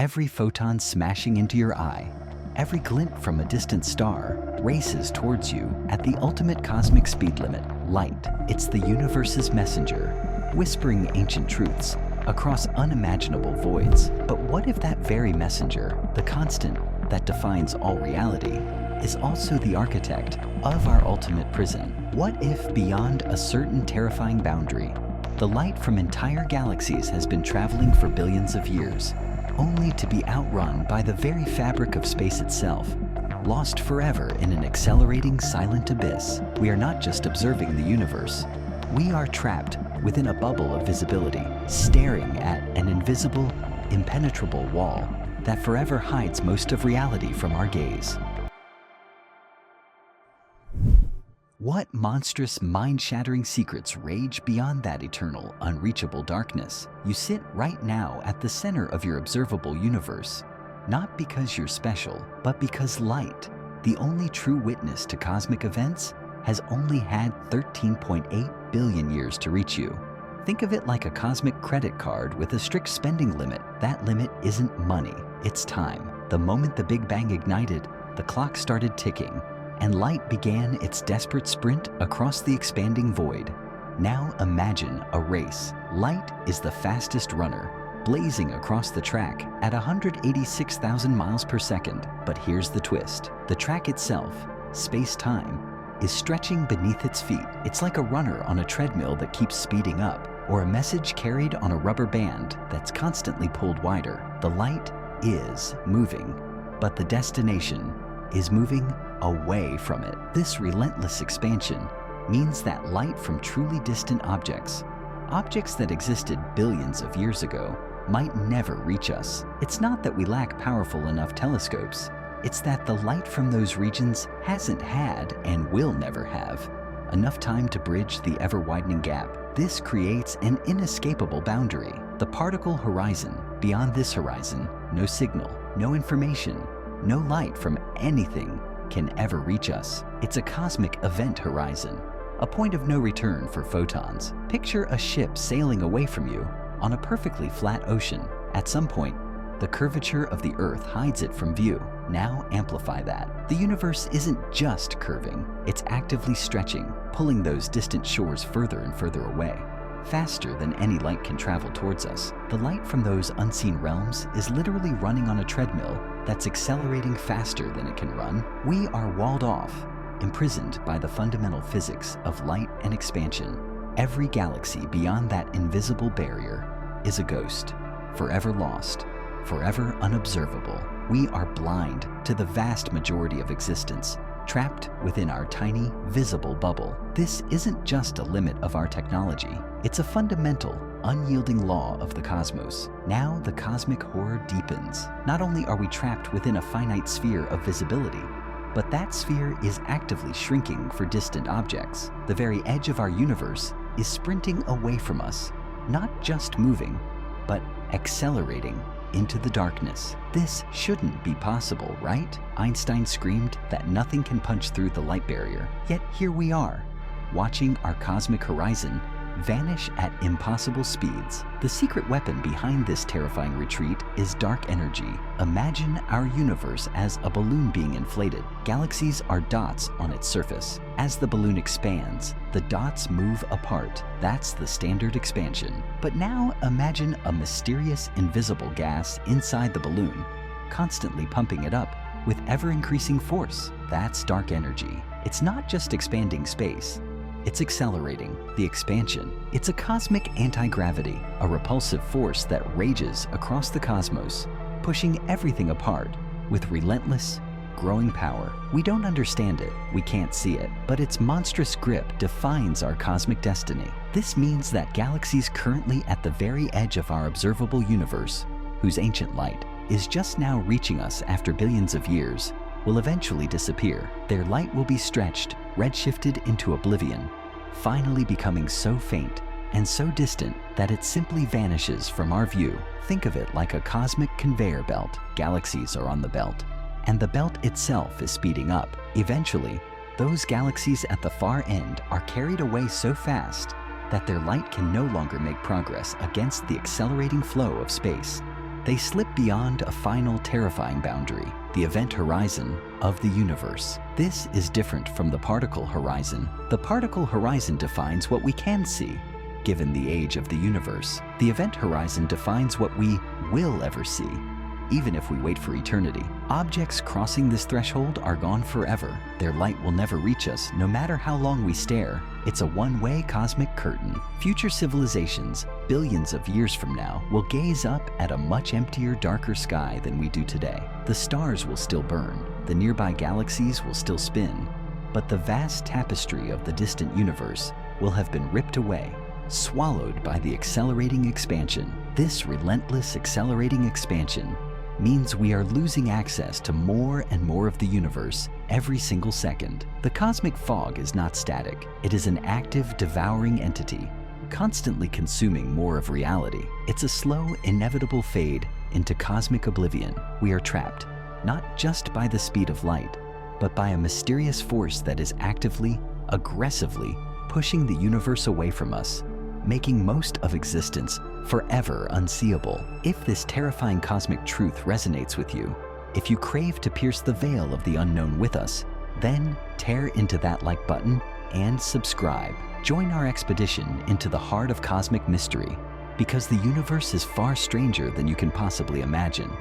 Every photon smashing into your eye, every glint from a distant star races towards you at the ultimate cosmic speed limit, light. It's the universe's messenger, whispering ancient truths across unimaginable voids. But what if that very messenger, the constant that defines all reality, is also the architect of our ultimate prison? What if, beyond a certain terrifying boundary, the light from entire galaxies has been traveling for billions of years, only to be outrun by the very fabric of space itself, lost forever in an accelerating silent abyss? We are not just observing the universe. We are trapped within a bubble of visibility, staring at an invisible, impenetrable wall that forever hides most of reality from our gaze. What monstrous, mind-shattering secrets rage beyond that eternal, unreachable darkness? You sit right now at the center of your observable universe, not because you're special, but because light, the only true witness to cosmic events, has only had 13.8 billion years to reach you. Think of it like a cosmic credit card with a strict spending limit. That limit isn't money, it's time. The moment the Big Bang ignited, the clock started ticking, and light began its desperate sprint across the expanding void. Now imagine a race. Light is the fastest runner, blazing across the track at 186,000 miles per second. But here's the twist. The track itself, space-time, is stretching beneath its feet. It's like a runner on a treadmill that keeps speeding up, or a message carried on a rubber band that's constantly pulled wider. The light is moving, but the destination is moving away from it. This relentless expansion means that light from truly distant objects, objects that existed billions of years ago, might never reach us. It's not that we lack powerful enough telescopes. It's that the light from those regions hasn't had, and will never have, enough time to bridge the ever-widening gap. This creates an inescapable boundary, the particle horizon. Beyond this horizon, no signal, no information, no light from anything can ever reach us. It's a cosmic event horizon, a point of no return for photons. Picture a ship sailing away from you on a perfectly flat ocean. At some point, the curvature of the Earth hides it from view. Now amplify that. The universe isn't just curving, it's actively stretching, pulling those distant shores further and further away, faster than any light can travel towards us. The light from those unseen realms is literally running on a treadmill that's accelerating faster than it can run. We are walled off, imprisoned by the fundamental physics of light and expansion. Every galaxy beyond that invisible barrier is a ghost, forever lost, forever unobservable. We are blind to the vast majority of existence, trapped within our tiny, visible bubble. This isn't just a limit of our technology. It's a fundamental, unyielding law of the cosmos. Now the cosmic horror deepens. Not only are we trapped within a finite sphere of visibility, but that sphere is actively shrinking for distant objects. The very edge of our universe is sprinting away from us, not just moving, but accelerating into the darkness. This shouldn't be possible, right? Einstein screamed that nothing can punch through the light barrier. Yet here we are, watching our cosmic horizon vanish at impossible speeds. The secret weapon behind this terrifying retreat is dark energy. Imagine our universe as a balloon being inflated. Galaxies are dots on its surface. As the balloon expands, the dots move apart. That's the standard expansion. But now imagine a mysterious, invisible gas inside the balloon, constantly pumping it up with ever-increasing force. That's dark energy. It's not just expanding space. It's accelerating the expansion. It's a cosmic anti-gravity, a repulsive force that rages across the cosmos, pushing everything apart with relentless, growing power. We don't understand it, we can't see it, but its monstrous grip defines our cosmic destiny. This means that galaxies currently at the very edge of our observable universe, whose ancient light is just now reaching us after billions of years, will eventually disappear. Their light will be stretched, redshifted into oblivion, finally becoming so faint and so distant that it simply vanishes from our view. Think of it like a cosmic conveyor belt. Galaxies are on the belt, and the belt itself is speeding up. Eventually, those galaxies at the far end are carried away so fast that their light can no longer make progress against the accelerating flow of space. They slip beyond a final terrifying boundary, the event horizon of the universe. This is different from the particle horizon. The particle horizon defines what we can see, given the age of the universe. The event horizon defines what we will ever see, even if we wait for eternity. Objects crossing this threshold are gone forever. Their light will never reach us, no matter how long we stare. It's a one-way cosmic curtain. Future civilizations, billions of years from now, will gaze up at a much emptier, darker sky than we do today. The stars will still burn, the nearby galaxies will still spin, but the vast tapestry of the distant universe will have been ripped away, swallowed by the accelerating expansion. This relentless accelerating expansion means we are losing access to more and more of the universe every single second. The cosmic fog is not static. It is an active, devouring entity, constantly consuming more of reality. It's a slow, inevitable fade into cosmic oblivion. We are trapped, not just by the speed of light, but by a mysterious force that is actively, aggressively pushing the universe away from us, making most of existence forever unseeable. If this terrifying cosmic truth resonates with you, if you crave to pierce the veil of the unknown with us, then tear into that like button and subscribe. Join our expedition into the heart of cosmic mystery, because the universe is far stranger than you can possibly imagine.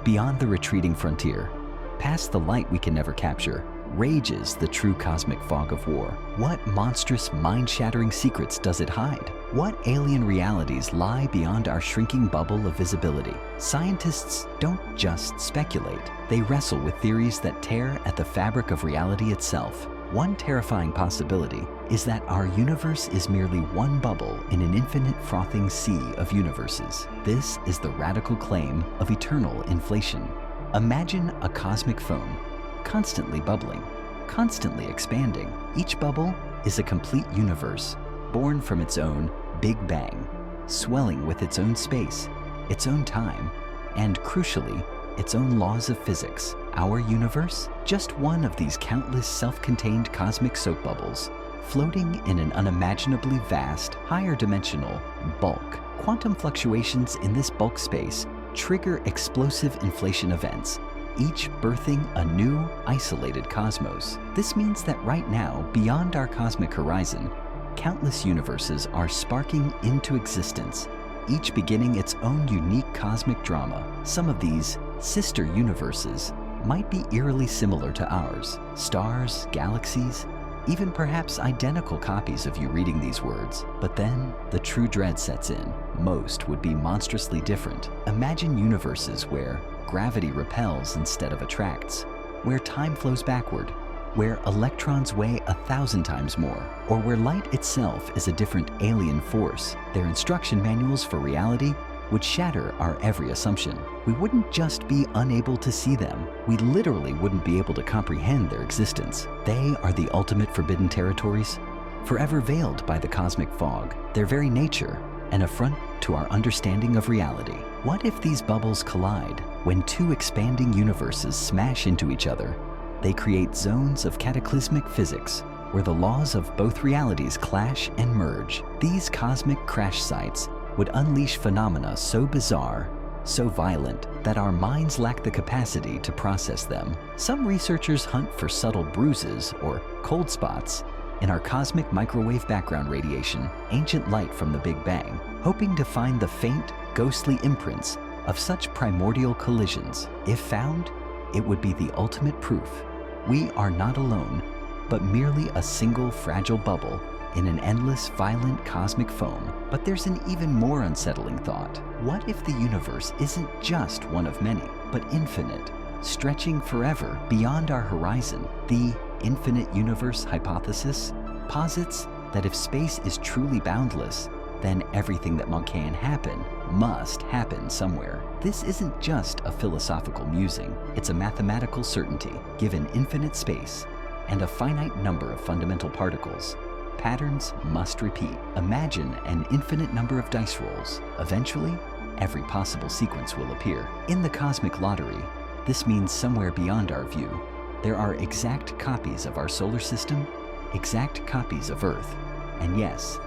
Beyond the retreating frontier, past the light we can never capture, rages the true cosmic fog of war. What monstrous, mind-shattering secrets does it hide? What alien realities lie beyond our shrinking bubble of visibility? Scientists don't just speculate. They wrestle with theories that tear at the fabric of reality itself. One terrifying possibility is that our universe is merely one bubble in an infinite frothing sea of universes. This is the radical claim of eternal inflation. Imagine a cosmic foam, constantly bubbling, constantly expanding. Each bubble is a complete universe, born from its own Big Bang, swelling with its own space, its own time, and crucially, its own laws of physics. Our universe, just one of these countless self-contained cosmic soap bubbles, floating in an unimaginably vast, higher dimensional bulk. Quantum fluctuations in this bulk space trigger explosive inflation events, each birthing a new, isolated cosmos. This means that right now, beyond our cosmic horizon, countless universes are sparking into existence, each beginning its own unique cosmic drama. Some of these sister universes might be eerily similar to ours. Stars, galaxies, even perhaps identical copies of you reading these words. But then, the true dread sets in. Most would be monstrously different. Imagine universes where gravity repels instead of attracts, where time flows backward, where electrons weigh 1,000 times more, or where light itself is a different alien force. Their instruction manuals for reality would shatter our every assumption. We wouldn't just be unable to see them, we literally wouldn't be able to comprehend their existence. They are the ultimate forbidden territories, forever veiled by the cosmic fog, their very nature an affront to our understanding of reality. What if these bubbles collide? When two expanding universes smash into each other, they create zones of cataclysmic physics, where the laws of both realities clash and merge. These cosmic crash sites would unleash phenomena so bizarre, so violent, that our minds lack the capacity to process them. Some researchers hunt for subtle bruises or cold spots in our cosmic microwave background radiation, ancient light from the Big Bang, hoping to find the faint, ghostly imprints of such primordial collisions. If found, it would be the ultimate proof we are not alone, but merely a single fragile bubble in an endless, violent cosmic foam. But there's an even more unsettling thought. What if the universe isn't just one of many, but infinite, stretching forever beyond our horizon? The infinite universe hypothesis posits that if space is truly boundless, then everything that can happen must happen somewhere. This isn't just a philosophical musing, it's a mathematical certainty. Given infinite space and a finite number of fundamental particles, patterns must repeat. Imagine an infinite number of dice rolls. Eventually, every possible sequence will appear. In the cosmic lottery, this means somewhere beyond our view, there are exact copies of our solar system, exact copies of Earth, and yes,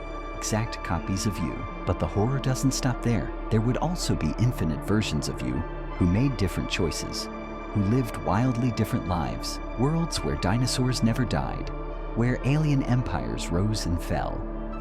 exact copies of you. But the horror doesn't stop there. There would also be infinite versions of you who made different choices, who lived wildly different lives, worlds where dinosaurs never died, where alien empires rose and fell,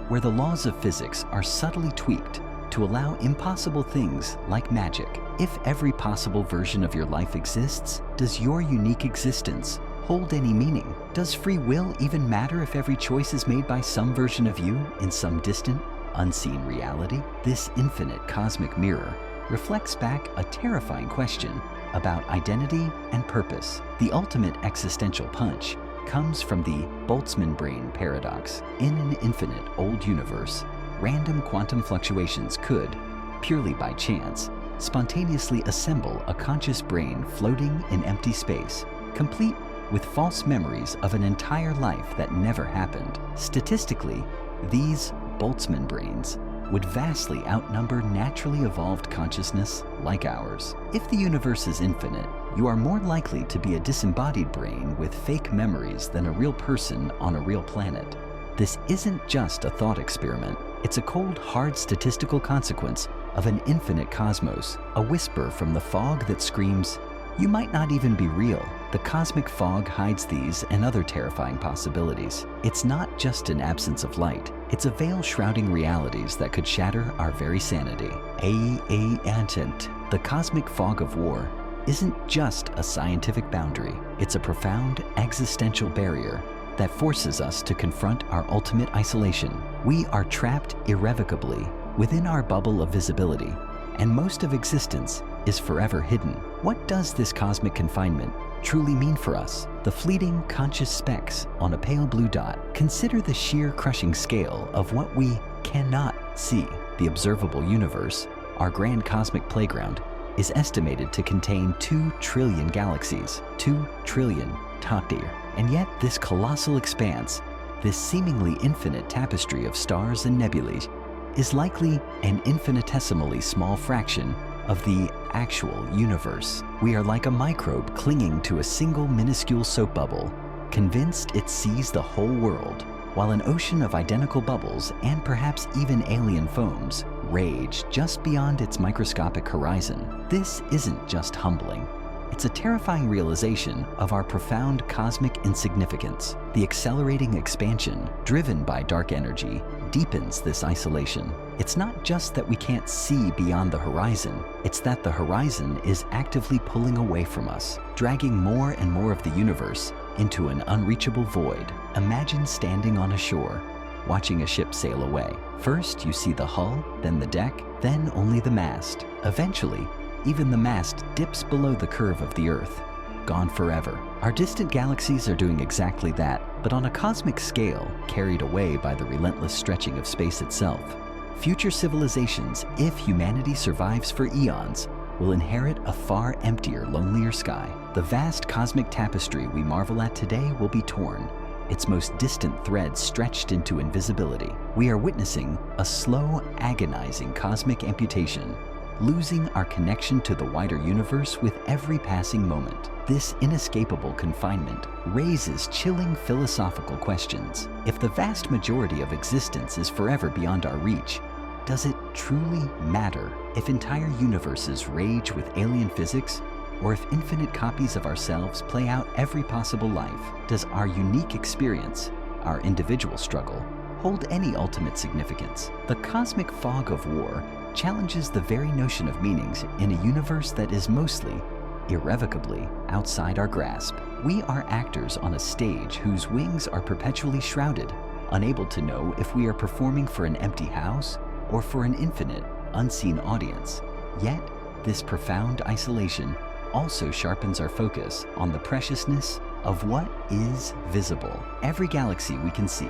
where the laws of physics are subtly tweaked to allow impossible things like magic. If every possible version of your life exists, does your unique existence hold any meaning? Does free will even matter if every choice is made by some version of you in some distant, unseen reality? This infinite cosmic mirror reflects back a terrifying question about identity and purpose. The ultimate existential punch comes from the Boltzmann brain paradox. In an infinite old universe, random quantum fluctuations could, purely by chance, spontaneously assemble a conscious brain floating in empty space, complete with false memories of an entire life that never happened. Statistically, these Boltzmann brains would vastly outnumber naturally evolved consciousness like ours. If the universe is infinite, you are more likely to be a disembodied brain with fake memories than a real person on a real planet. This isn't just a thought experiment. It's a cold, hard statistical consequence of an infinite cosmos, a whisper from the fog that screams, "You might not even be real." The cosmic fog hides these and other terrifying possibilities. It's not just an absence of light. It's a veil shrouding realities that could shatter our very sanity. The cosmic fog of war isn't just a scientific boundary. It's a profound existential barrier that forces us to confront our ultimate isolation. We are trapped irrevocably within our bubble of visibility, and most of existence is forever hidden. What does this cosmic confinement truly mean for us? The fleeting conscious specks on a pale blue dot. Consider the sheer crushing scale of what we cannot see. The observable universe, our grand cosmic playground, is estimated to contain 2 trillion galaxies, 2 trillion takdir. And yet this colossal expanse, this seemingly infinite tapestry of stars and nebulae, is likely an infinitesimally small fraction of the actual universe. We are like a microbe clinging to a single minuscule soap bubble, convinced it sees the whole world, while an ocean of identical bubbles and perhaps even alien foams rage just beyond its microscopic horizon. This isn't just humbling. It's a terrifying realization of our profound cosmic insignificance. The accelerating expansion, driven by dark energy, deepens this isolation. It's not just that we can't see beyond the horizon, it's that the horizon is actively pulling away from us, dragging more and more of the universe into an unreachable void. Imagine standing on a shore, watching a ship sail away. First, you see the hull, then the deck, then only the mast. Eventually, even the mast dips below the curve of the Earth, gone forever. Our distant galaxies are doing exactly that, but on a cosmic scale, carried away by the relentless stretching of space itself. Future civilizations, if humanity survives for eons, will inherit a far emptier, lonelier sky. The vast cosmic tapestry we marvel at today will be torn, its most distant threads stretched into invisibility. We are witnessing a slow, agonizing cosmic amputation, losing our connection to the wider universe with every passing moment. This inescapable confinement raises chilling philosophical questions. If the vast majority of existence is forever beyond our reach, does it truly matter if entire universes rage with alien physics, or if infinite copies of ourselves play out every possible life? Does our unique experience, our individual struggle, hold any ultimate significance? The cosmic fog of war challenges the very notion of meanings in a universe that is mostly, irrevocably, outside our grasp. We are actors on a stage whose wings are perpetually shrouded, unable to know if we are performing for an empty house or for an infinite, unseen audience. Yet, this profound isolation also sharpens our focus on the preciousness of what is visible. Every galaxy we can see,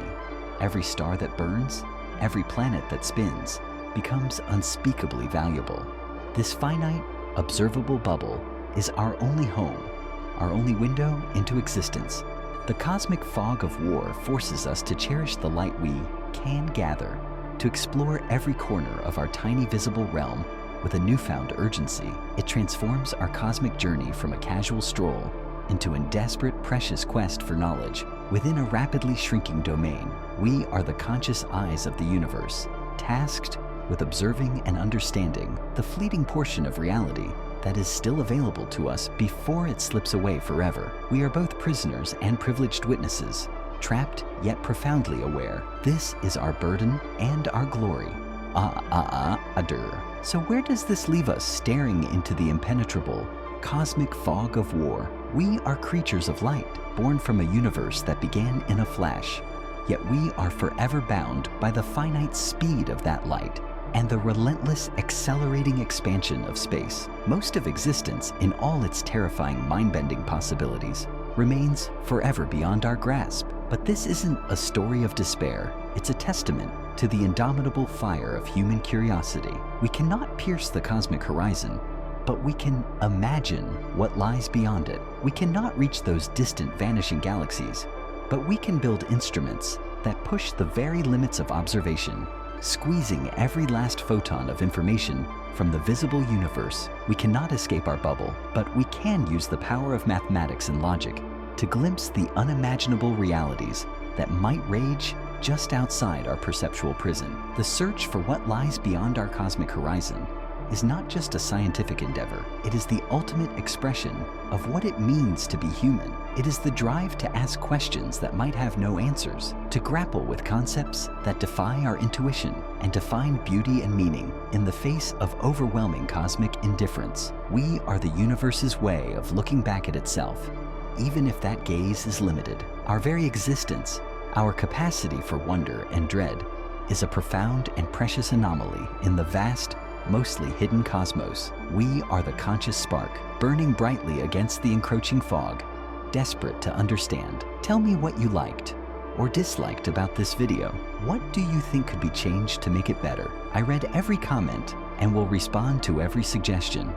every star that burns, every planet that spins, becomes unspeakably valuable. This finite, observable bubble is our only home, our only window into existence. The cosmic fog of war forces us to cherish the light we can gather, to explore every corner of our tiny visible realm with a newfound urgency. It transforms our cosmic journey from a casual stroll into a desperate, precious quest for knowledge within a rapidly shrinking domain. We are the conscious eyes of the universe, tasked with observing and understanding the fleeting portion of reality that is still available to us before it slips away forever. We are both prisoners and privileged witnesses, trapped yet profoundly aware. This is our burden and our glory. So where does this leave us staring into the impenetrable cosmic fog of war? We are creatures of light, born from a universe that began in a flash, yet we are forever bound by the finite speed of that light and the relentless, accelerating expansion of space. Most of existence, in all its terrifying, mind-bending possibilities, remains forever beyond our grasp. But this isn't a story of despair. It's a testament to the indomitable fire of human curiosity. We cannot pierce the cosmic horizon, but we can imagine what lies beyond it. We cannot reach those distant, vanishing galaxies, but we can build instruments that push the very limits of observation, squeezing every last photon of information from the visible universe. We cannot escape our bubble, but we can use the power of mathematics and logic to glimpse the unimaginable realities that might rage just outside our perceptual prison. The search for what lies beyond our cosmic horizon is not just a scientific endeavor. It is the ultimate expression of what it means to be human. It is the drive to ask questions that might have no answers, to grapple with concepts that defy our intuition, and to find beauty and meaning in the face of overwhelming cosmic indifference. We are the universe's way of looking back at itself, even if that gaze is limited. Our very existence, our capacity for wonder and dread, is a profound and precious anomaly in the vast, mostly hidden cosmos. We are the conscious spark, burning brightly against the encroaching fog, desperate to understand. Tell me what you liked or disliked about this video. What do you think could be changed to make it better? I read every comment and will respond to every suggestion.